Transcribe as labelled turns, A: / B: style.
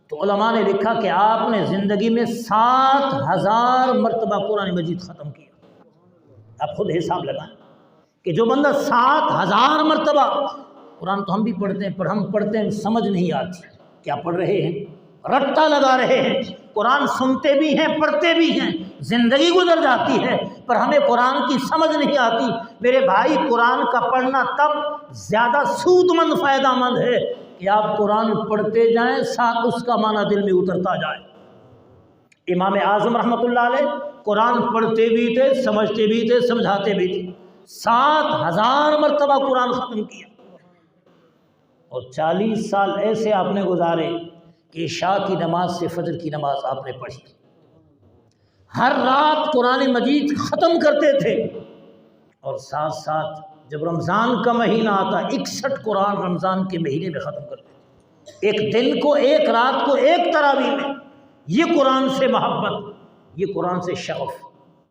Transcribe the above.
A: تو علماء نے لکھا کہ آپ نے زندگی میں 7000 مرتبہ قرآن مجید ختم کیا۔ آپ خود حساب لگائیں کہ جو بندہ 7000 مرتبہ، قرآن تو ہم بھی پڑھتے ہیں پر ہم پڑھتے ہیں سمجھ نہیں آتی، کیا پڑھ رہے ہیں؟ رٹا لگا رہے ہیں۔ قرآن سنتے بھی ہیں پڑھتے بھی ہیں، زندگی گزر جاتی ہے پر ہمیں قرآن کی سمجھ نہیں آتی۔ میرے بھائی، قرآن کا پڑھنا تب زیادہ سود مند فائدہ مند ہے کہ آپ قرآن پڑھتے جائیں، ساتھ اس کا معنی دل میں اترتا جائے۔ امام اعظم رحمۃ اللہ علیہ قرآن پڑھتے بھی تھے، سمجھتے بھی تھے، سمجھاتے بھی تھے۔ 7000 مرتبہ قرآن ختم کیا، اور 40 سال ایسے آپ نے گزارے کہ عشاء کی نماز سے فجر کی نماز آپ نے پڑھی۔ ہر رات قرآن مجید ختم کرتے تھے، اور ساتھ ساتھ جب رمضان کا مہینہ آتا 61 قرآن رمضان کے مہینے میں ختم کرتے تھے۔ ایک دن کو، ایک رات کو، ایک تراویح میں۔ یہ قرآن سے محبت، یہ قرآن سے شغف۔